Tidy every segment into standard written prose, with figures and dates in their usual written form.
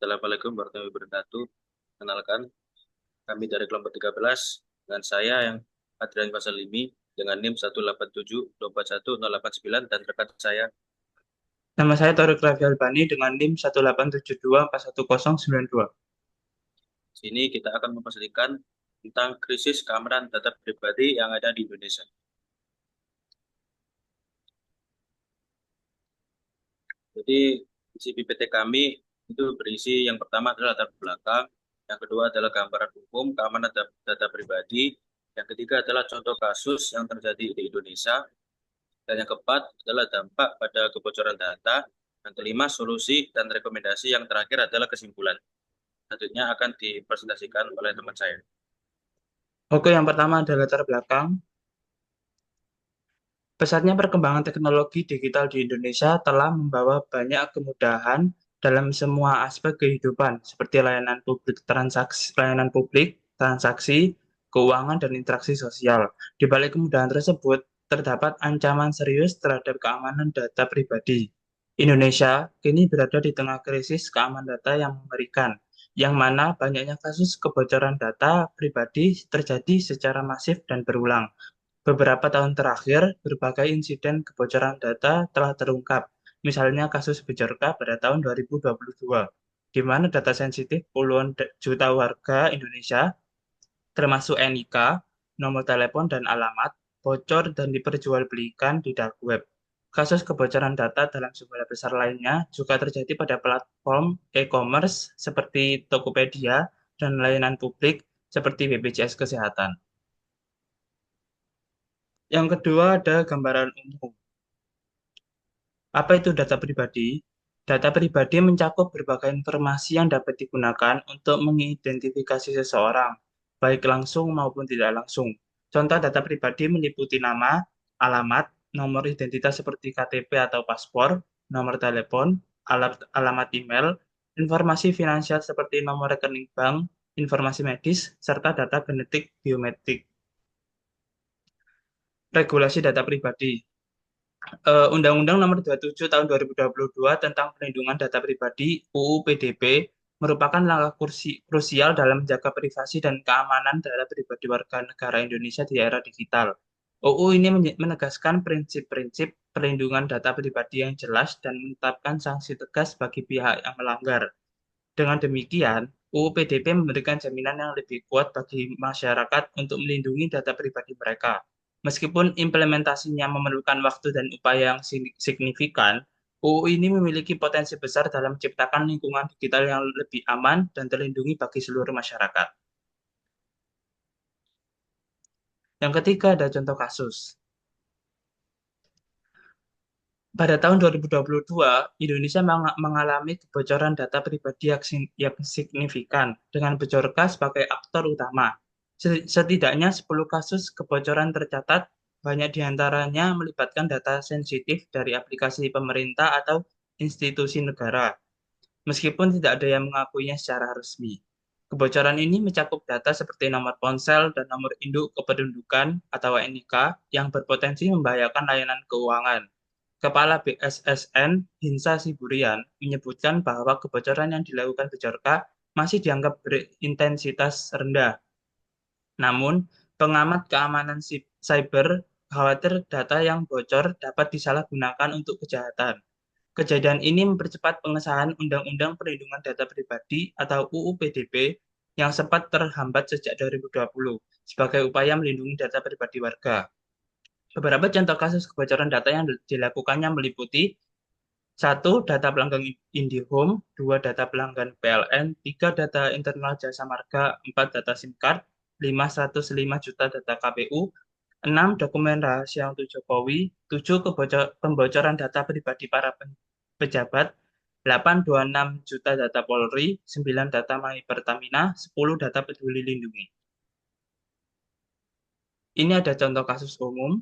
Assalamualaikum warahmatullahi wabarakatuh. Kenalkan, kami dari kelompok 13 dengan saya yang Adrian Fasalimi dengan NIM 187241089 dan rekan saya. Nama saya Torik Raffi Albani dengan NIM 187241092. Sini kita akan mempresentasikan tentang krisis keamanan data pribadi yang ada di Indonesia. Jadi, isi PPT kami itu berisi yang pertama adalah latar belakang, yang kedua adalah gambaran umum keamanan data pribadi, yang ketiga adalah contoh kasus yang terjadi di Indonesia, dan yang keempat adalah dampak pada kebocoran data. Yang kelima, solusi dan rekomendasi. Yang terakhir adalah kesimpulan. Selanjutnya akan dipresentasikan oleh teman saya. Oke, yang pertama adalah latar belakang. Pesatnya perkembangan teknologi digital di Indonesia telah membawa banyak kemudahan dalam semua aspek kehidupan, seperti layanan publik, transaksi, keuangan, dan interaksi sosial. Di balik kemudahan tersebut, terdapat ancaman serius terhadap keamanan data pribadi. Indonesia kini berada di tengah krisis keamanan data yang mengerikan, yang mana banyaknya kasus kebocoran data pribadi terjadi secara masif dan berulang. Beberapa tahun terakhir, berbagai insiden kebocoran data telah terungkap, misalnya kasus Bejorka pada tahun 2022, di mana data sensitif puluhan juta warga Indonesia, termasuk NIK, nomor telepon, dan alamat, bocor dan diperjualbelikan di dark web. Kasus kebocoran data dalam jumlah besar lainnya juga terjadi pada platform e-commerce seperti Tokopedia dan layanan publik seperti BPJS Kesehatan. Yang kedua ada gambaran umum. Apa itu data pribadi? Data pribadi mencakup berbagai informasi yang dapat digunakan untuk mengidentifikasi seseorang, baik langsung maupun tidak langsung. Contoh data pribadi meliputi nama, alamat, nomor identitas seperti KTP atau paspor, nomor telepon, alamat email, informasi finansial seperti nomor rekening bank, informasi medis, serta data genetik biometrik. Regulasi data pribadi. Undang-Undang Nomor 27 Tahun 2022 tentang Perlindungan Data Pribadi (UU PDP) merupakan langkah krusial dalam menjaga privasi dan keamanan data pribadi warga negara Indonesia di era digital. UU ini menegaskan prinsip-prinsip perlindungan data pribadi yang jelas dan menetapkan sanksi tegas bagi pihak yang melanggar. Dengan demikian, UU PDP memberikan jaminan yang lebih kuat bagi masyarakat untuk melindungi data pribadi mereka. Meskipun implementasinya memerlukan waktu dan upaya yang signifikan, UU ini memiliki potensi besar dalam menciptakan lingkungan digital yang lebih aman dan terlindungi bagi seluruh masyarakat. Yang ketiga ada contoh kasus. Pada tahun 2022, Indonesia mengalami kebocoran data pribadi yang signifikan, dengan Bejorka sebagai aktor utama. Setidaknya 10 kasus kebocoran tercatat, banyak diantaranya melibatkan data sensitif dari aplikasi pemerintah atau institusi negara, meskipun tidak ada yang mengakuinya secara resmi. Kebocoran ini mencakup data seperti nomor ponsel dan nomor induk kependudukan atau NIK yang berpotensi membahayakan layanan keuangan. Kepala BSSN, Hinsa Siburian, menyebutkan bahwa kebocoran yang dilakukan Bejorka masih dianggap berintensitas rendah. Namun, pengamat keamanan cyber khawatir data yang bocor dapat disalahgunakan untuk kejahatan. Kejadian ini mempercepat pengesahan Undang-Undang Perlindungan Data Pribadi atau UU PDP yang sempat terhambat sejak 2020 sebagai upaya melindungi data pribadi warga. Beberapa contoh kasus kebocoran data yang dilakukannya meliputi: satu, data pelanggan IndiHome; dua, data pelanggan PLN; tiga, data internal jasa marga; empat, data SIM card; lima, 105 juta data KPU; enam, dokumen rahasia untuk Jokowi; tujuh, pembocoran data pribadi para pejabat; delapan, 26 juta data Polri; sembilan, data My Pertamina; 10, data Peduli Lindungi. Ini ada contoh kasus umum.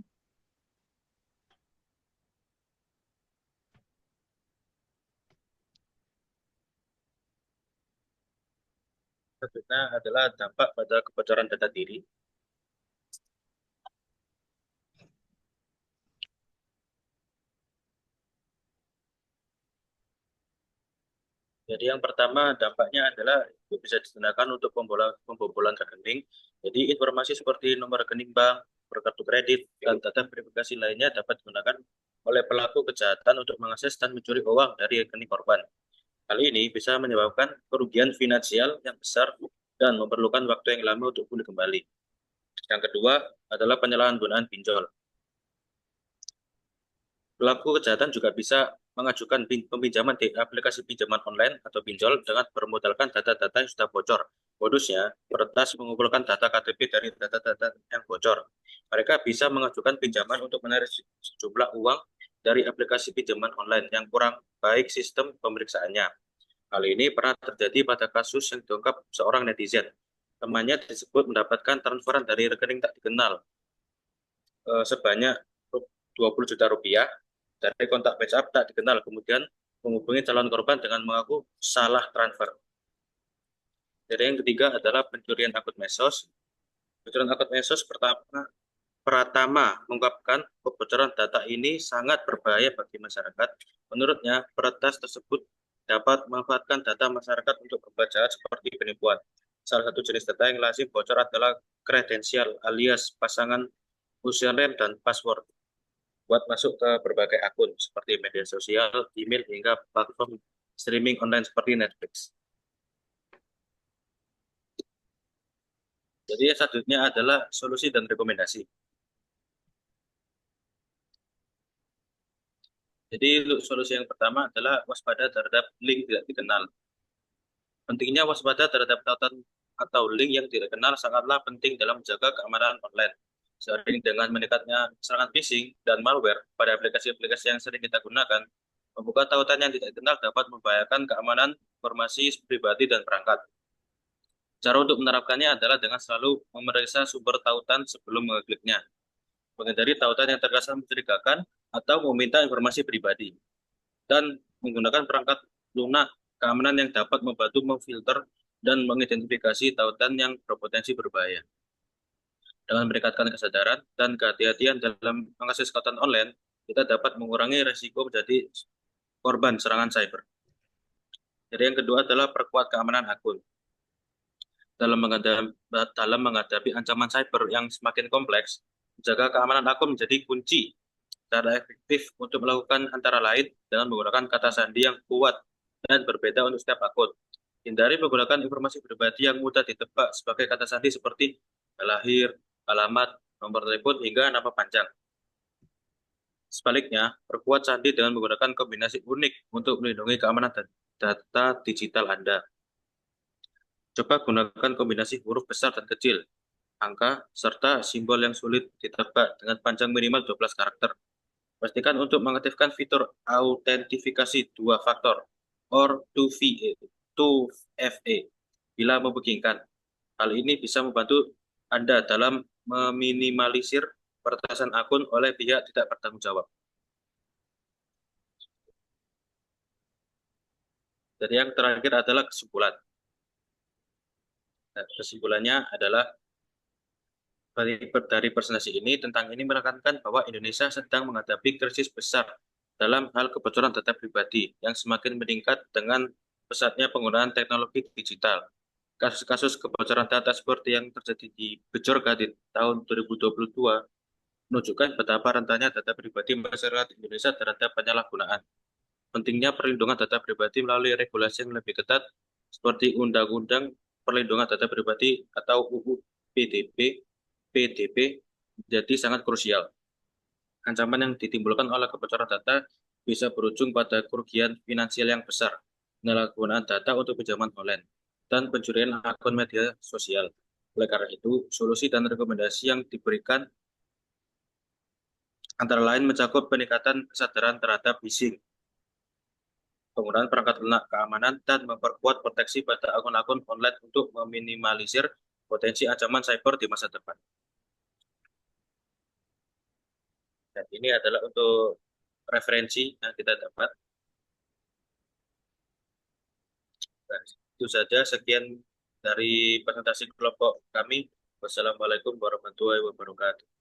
Selanjutnya adalah dampak pada kebocoran data diri. Jadi yang pertama dampaknya adalah itu bisa digunakan untuk pembobolan rekening. Jadi informasi seperti nomor rekening bank, nomor kartu kredit, dan data verifikasi lainnya dapat digunakan oleh pelaku kejahatan untuk mengakses dan mencuri uang dari rekening korban. Hal ini bisa menyebabkan kerugian finansial yang besar dan memerlukan waktu yang lama untuk pulih kembali. Yang kedua adalah penyalahgunaan pinjol. Pelaku kejahatan juga bisa mengajukan peminjaman di aplikasi pinjaman online atau pinjol dengan bermodalkan data-data yang sudah bocor. Modusnya, peretas mengumpulkan data KTP dari data-data yang bocor. Mereka bisa mengajukan pinjaman untuk menarik sejumlah uang dari aplikasi pinjaman online yang kurang baik sistem pemeriksaannya. Hal ini pernah terjadi pada kasus yang diungkap seorang netizen. Temannya disebut mendapatkan transferan dari rekening tak dikenal sebanyak 20 juta rupiah dari kontak WhatsApp tak dikenal, kemudian menghubungi calon korban dengan mengaku salah transfer. Jadi yang ketiga adalah pencurian akun medsos. Pencurian akun medsos Pratama mengungkapkan kebocoran data ini sangat berbahaya bagi masyarakat. Menurutnya, peretas tersebut dapat memanfaatkan data masyarakat untuk berbuat jahat seperti penipuan. Salah satu jenis data yang lazim bocor adalah kredensial alias pasangan username dan password buat masuk ke berbagai akun seperti media sosial, email, hingga platform streaming online seperti Netflix. Jadi selanjutnya adalah solusi dan rekomendasi. Jadi solusi yang pertama adalah waspada terhadap link tidak dikenal. Pentingnya waspada terhadap tautan atau link yang tidak dikenal sangatlah penting dalam menjaga keamanan online. Seiring dengan meningkatnya serangan phishing dan malware pada aplikasi-aplikasi yang sering kita gunakan, membuka tautan yang tidak dikenal dapat membahayakan keamanan informasi pribadi dan perangkat. Cara untuk menerapkannya adalah dengan selalu memeriksa sumber tautan sebelum mengekliknya, menghindari tautan yang terkesan mencurigakan atau meminta informasi pribadi, dan menggunakan perangkat lunak keamanan yang dapat membantu memfilter dan mengidentifikasi tautan yang berpotensi berbahaya. Dengan meningkatkan kesadaran dan kehati-hatian dalam mengakses konten online, kita dapat mengurangi risiko menjadi korban serangan cyber. Jadi yang kedua adalah perkuat keamanan akun. Dalam menghadapi ancaman cyber yang semakin kompleks, menjaga keamanan akun menjadi kunci. Cara efektif untuk melakukan antara lain dengan menggunakan kata sandi yang kuat dan berbeda untuk setiap akun. Hindari menggunakan informasi pribadi yang mudah ditebak sebagai kata sandi seperti lahir, alamat, nomor telepon, hingga nama panjang. Sebaliknya, perkuat sandi dengan menggunakan kombinasi unik untuk melindungi keamanan data digital Anda. Coba gunakan kombinasi huruf besar dan kecil, angka, serta simbol yang sulit ditebak dengan panjang minimal 12 karakter. Pastikan untuk mengaktifkan fitur autentifikasi dua faktor or 2FA bila memungkinkan. Hal ini bisa membantu Anda dalam meminimalisir peretasan akun oleh pihak tidak bertanggung jawab. Dan yang terakhir adalah kesimpulan. Nah, kesimpulannya adalah dari presentasi ini tentang ini menekankan bahwa Indonesia sedang menghadapi krisis besar dalam hal kebocoran data pribadi yang semakin meningkat dengan pesatnya penggunaan teknologi digital. Kasus-kasus kebocoran data seperti yang terjadi di Bejorka di tahun 2022 menunjukkan betapa rentannya data pribadi masyarakat Indonesia terhadap penyalahgunaan. Pentingnya perlindungan data pribadi melalui regulasi yang lebih ketat seperti Undang-Undang Perlindungan Data Pribadi atau UU PDP menjadi sangat krusial. Ancaman yang ditimbulkan oleh kebocoran data bisa berujung pada kerugian finansial yang besar, penyalahgunaan data untuk pinjaman online, dan pencurian akun media sosial. Oleh karena itu, solusi dan rekomendasi yang diberikan antara lain mencakup peningkatan kesadaran terhadap phishing, penggunaan perangkat lunak keamanan, dan memperkuat proteksi pada akun-akun online untuk meminimalisir potensi ancaman cyber di masa depan. Dan ini adalah untuk referensi yang kita dapat. Dan itu saja, sekian dari presentasi kelompok kami. Wassalamualaikum warahmatullahi wabarakatuh.